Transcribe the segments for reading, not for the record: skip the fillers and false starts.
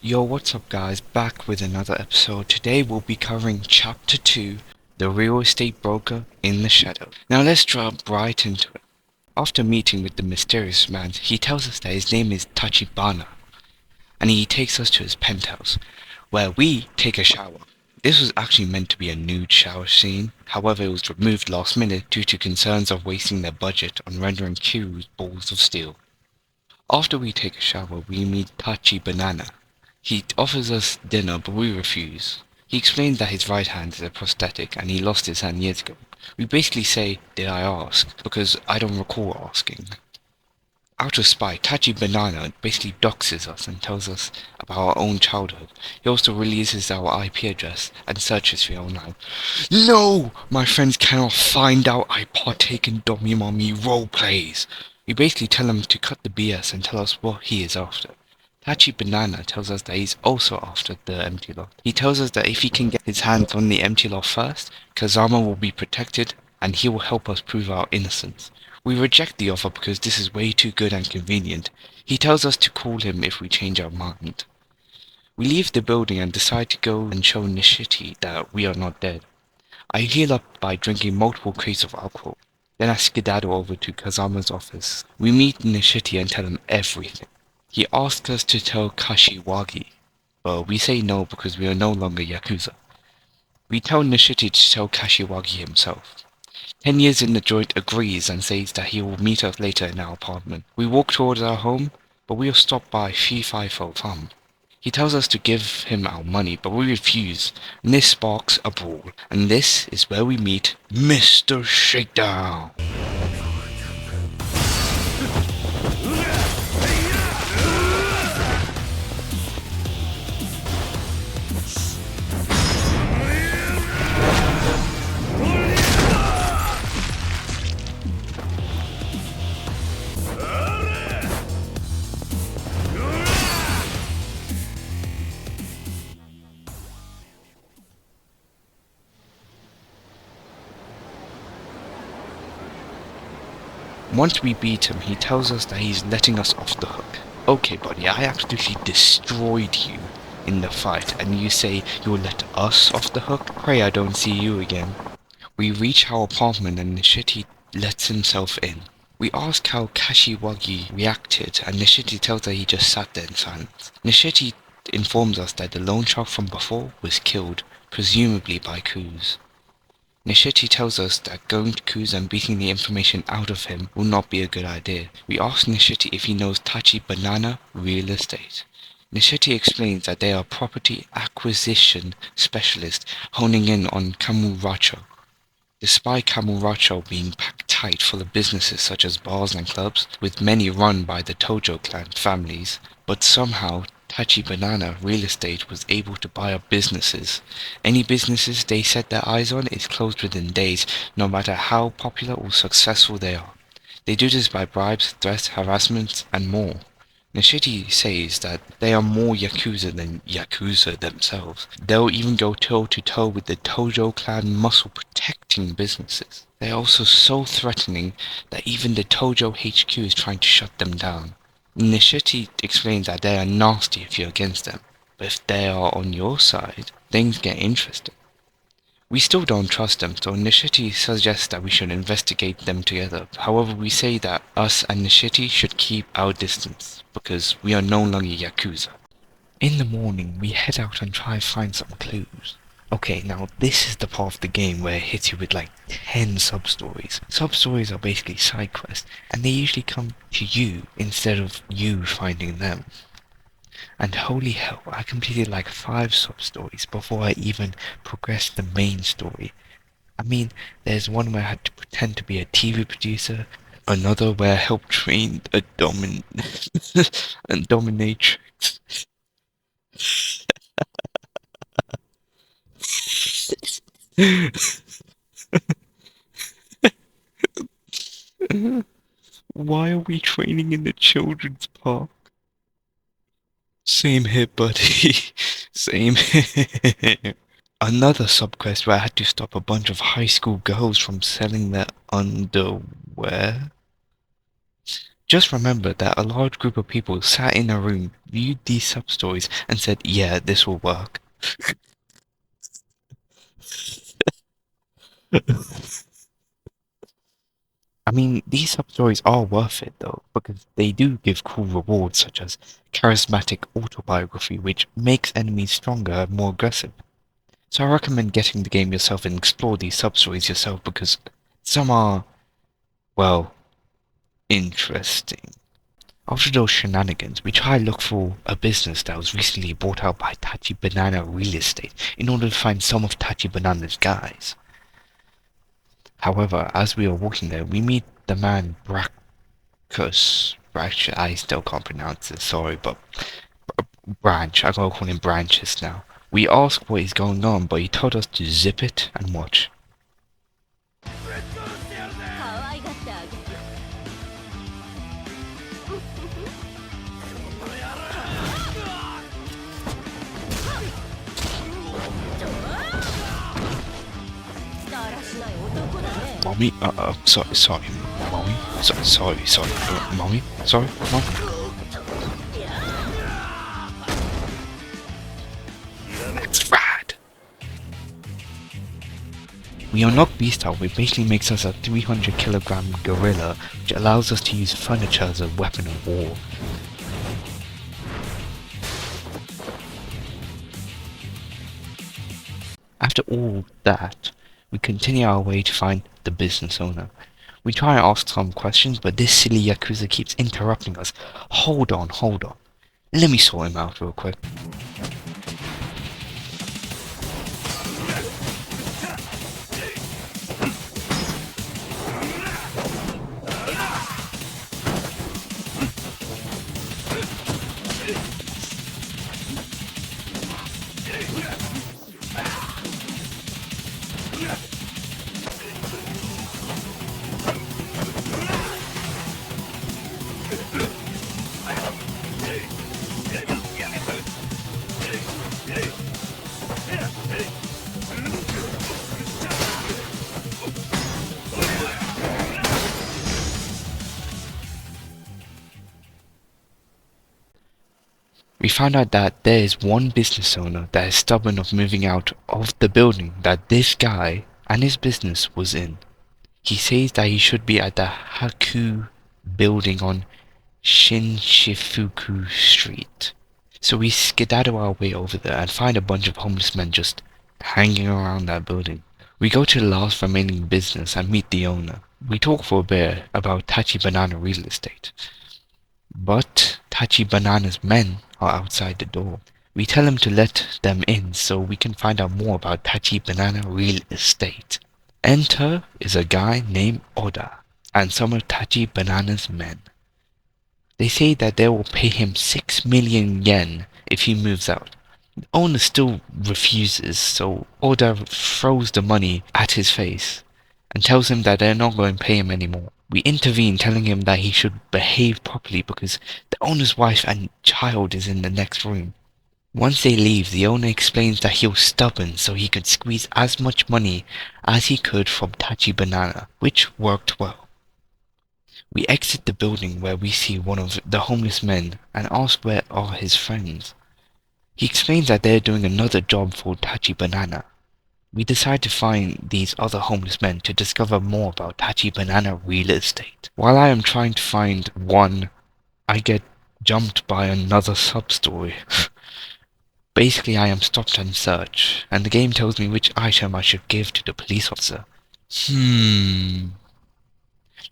Yo, what's up guys, back with another episode. Today we'll be covering Chapter 2, The Real Estate Broker in the Shadow. Now let's jump right into it. After meeting with the mysterious man, he tells us that his name is Tachibana, and he takes us to his penthouse, where we take a shower. This was actually meant to be a nude shower scene, however it was removed last minute due to concerns of wasting their budget on rendering Kiru's balls of steel. After we take a shower, we meet Tachibana. He offers us dinner, but we refuse. He explains that his right hand is a prosthetic and he lost his hand years ago. We basically say, "Did I ask?" because I don't recall asking. Out of spite, Tachi Banana basically doxes us and tells us about our own childhood. He also releases our IP address and searches for our now. No! My friends cannot find out I partake in Domimami roleplays. We basically tell him to cut the BS and tell us what he is after. Tachi Banana tells us that he's also after the empty lot. He tells us that if he can get his hands on the empty lot first, Kazama will be protected and he will help us prove our innocence. We reject the offer because this is way too good and convenient. He tells us to call him if we change our mind. We leave the building and decide to go and show Nishiti that we are not dead. I heal up by drinking multiple crates of alcohol. Then I skedaddle over to Kazama's office. We meet Nishiti and tell him everything. He asks us to tell Kashiwagi, but we say no because we are no longer Yakuza. We tell Nishiti to tell Kashiwagi himself. 10 years in the joint agrees and says that he will meet us later in our apartment. We walk towards our home, but we are stopped by Fifo Thumb. He tells us to give him our money, but we refuse, and this sparks a brawl. And this is where we meet Mr. Shakedown. Once we beat him, he tells us that he's letting us off the hook. Okay, buddy, I absolutely destroyed you in the fight, and you say you'll let us off the hook? Pray I don't see you again. We reach our apartment and Nishiti lets himself in. We ask how Kashiwagi reacted, and Nishiti tells that he just sat there in silence. Nishiti informs us that the loan shark from before was killed, presumably by Kuz. Nishiti tells us that going to Kuz and beating the information out of him will not be a good idea. We ask Nishiti if he knows Tachi Banana Real Estate. Nishiti explains that they are property acquisition specialists honing in on Kamuracho. Despite Kamuracho being packed tight full of businesses such as bars and clubs, with many run by the Tojo clan families, but somehow Tachi Banana Real Estate was able to buy up businesses. Any businesses they set their eyes on is closed within days, no matter how popular or successful they are. They do this by bribes, threats, harassment, and more. Nishiti says that they are more Yakuza than Yakuza themselves. They'll even go toe-to-toe with the Tojo clan muscle protecting businesses. They are also so threatening that even the Tojo HQ is trying to shut them down. Nishiti explains that they are nasty if you're against them, but if they are on your side, things get interesting. We still don't trust them, so Nishiti suggests that we should investigate them together. However, we say that us and Nishiti should keep our distance, because we are no longer Yakuza. In the morning, we head out and try to find some clues. Okay, now this is the part of the game where it hits you with like 10 sub-stories. Sub-stories are basically side quests, and they usually come to you instead of you finding them. And holy hell, I completed like 5 sub-stories before I even progressed the main story. I mean, there's one where I had to pretend to be a TV producer, another where I helped train a dominatrix. Why are we training in the children's park? Same here, buddy. Same here. Another subquest where I had to stop a bunch of high school girls from selling their underwear. Just remember that a large group of people sat in a room, viewed these sub-stories, and said, yeah, this will work. I mean, these sub-stories are worth it though, because they do give cool rewards such as charismatic autobiography, which makes enemies stronger and more aggressive. So I recommend getting the game yourself and explore these sub-stories yourself because some are, well, interesting. After those shenanigans, we try to look for a business that was recently bought out by Tachi Banana Real Estate in order to find some of Tachi Banana's guys. However, as we are walking there, we meet the man Brackus. I still can't pronounce it, sorry, but Branch. I gotta call him Branches now. We asked what is going on, but he told us to zip it and watch. Mommy, sorry, mommy, sorry, mommy, sorry, mom. That's rad. We unlock Beast Out, which basically makes us a 300-kilogram gorilla, which allows us to use furniture as a weapon of war. After all that, we continue our way to find the business owner. We try and ask some questions, but this silly Yakuza keeps interrupting us. Hold on. Let me sort him out real quick. We find out that there is one business owner that is stubborn of moving out of the building that this guy and his business was in. He says that he should be at the Haku building on Shinshifuku Street. So we skedaddle our way over there and find a bunch of homeless men just hanging around that building. We go to the last remaining business and meet the owner. We talk for a bit about Tachi Banana Real Estate. But Tachi Banana's men are outside the door. We tell him to let them in so we can find out more about Tachi Banana Real Estate. Enter is a guy named Oda and some of Tachi Banana's men. They say that they will pay him 6 million yen if he moves out. The owner still refuses, so Oda throws the money at his face and tells him that they're not going to pay him anymore. We intervene, telling him that he should behave properly because the owner's wife and child is in the next room. Once they leave, the owner explains that he was stubborn so he could squeeze as much money as he could from Tachi Banana, which worked well. We exit the building where we see one of the homeless men and ask where are his friends. He explains that they're doing another job for Tachi Banana. We decide to find these other homeless men to discover more about Tachi Banana Real Estate. While I am trying to find one, I get jumped by another sub-story. Basically, I am stopped and searched, and the game tells me which item I should give to the police officer.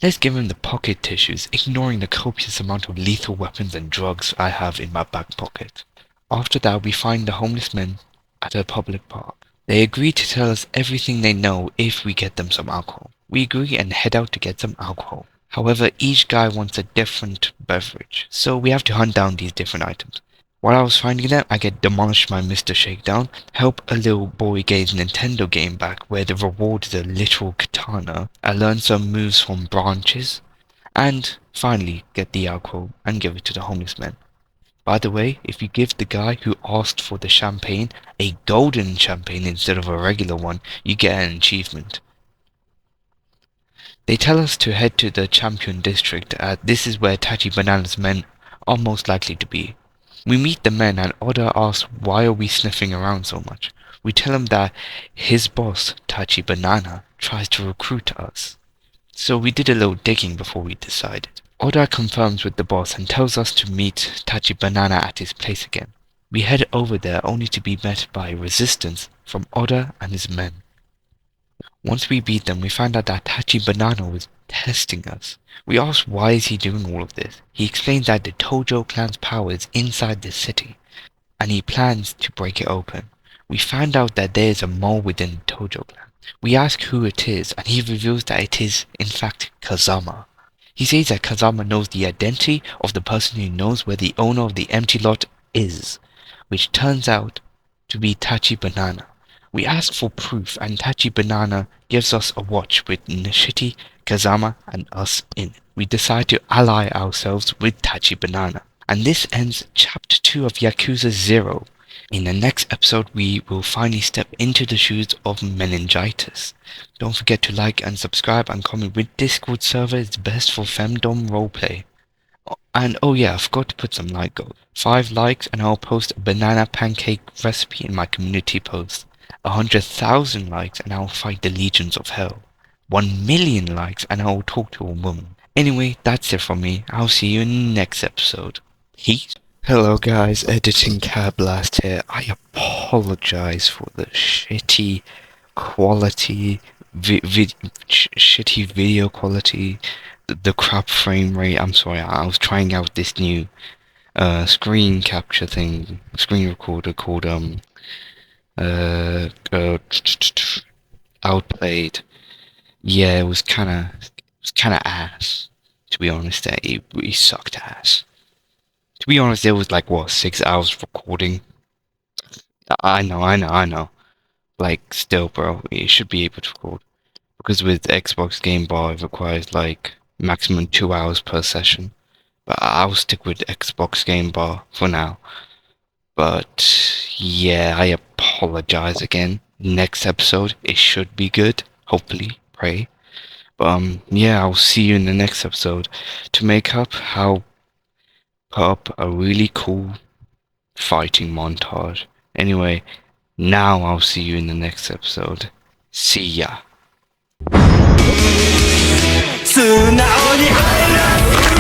Let's give him the pocket tissues, ignoring the copious amount of lethal weapons and drugs I have in my back pocket. After that, we find the homeless men at a public park. They agree to tell us everything they know if we get them some alcohol. We agree and head out to get some alcohol. However, each guy wants a different beverage, so we have to hunt down these different items. While I was finding them, I get demolished by Mr. Shakedown, help a little boy get his Nintendo game back where the reward is a literal katana, I learn some moves from Branches, and finally get the alcohol and give it to the homeless men. By the way, if you give the guy who asked for the champagne a golden champagne instead of a regular one, you get an achievement. They tell us to head to the Champion District, as this is where Tachibana's men are most likely to be. We meet the men and Oda asks why are we sniffing around so much. We tell him that his boss, Tachibanana, tries to recruit us. So we did a little digging before we decided. Oda confirms with the boss and tells us to meet Tachibanana at his place again. We head over there only to be met by resistance from Oda and his men. Once we beat them, we find out that Tachibanana was testing us. We ask why is he doing all of this. He explains that the Tojo clan's power is inside the city, and he plans to break it open. We find out that there is a mole within the Tojo clan. We ask who it is, and he reveals that it is, in fact, Kazama. He says that Kazama knows the identity of the person who knows where the owner of the empty lot is, which turns out to be Tachibanana. We ask for proof, and Tachibanana gives us a watch with Nishiti, Kazama, and us in it. We decide to ally ourselves with Tachibanana. And this ends Chapter 2 of Yakuza 0. In the next episode, we will finally step into the shoes of Meningitis. Don't forget to like and subscribe and comment which Discord server is best for Femdom roleplay. And oh yeah, I forgot to put some like goals. 5 likes and I'll post a banana pancake recipe in my community post. 100,000 likes and I'll fight the legions of hell. 1 million likes and I'll talk to a woman. Anyway, that's it from me. I'll see you in the next episode. Peace. Hello guys, Editing Cat Blast here. I apologize for the shitty quality, shitty video quality, the crap frame rate. I'm sorry, I was trying out this new screen capture thing, screen recorder called Outplayed. Yeah, it was kinda ass. To be honest, it really sucked ass. To be honest, there was like, what, 6 hours of recording? I know. Like, still, bro, it should be able to record. Because with Xbox Game Bar, it requires like maximum 2 hours per session. But I'll stick with Xbox Game Bar for now. But yeah, I apologize again. Next episode, it should be good. Hopefully, pray. But yeah, I'll see you in the next episode to make up how put up a really cool fighting montage. Anyway, now I'll see you in the next episode. See ya. 素直に愛な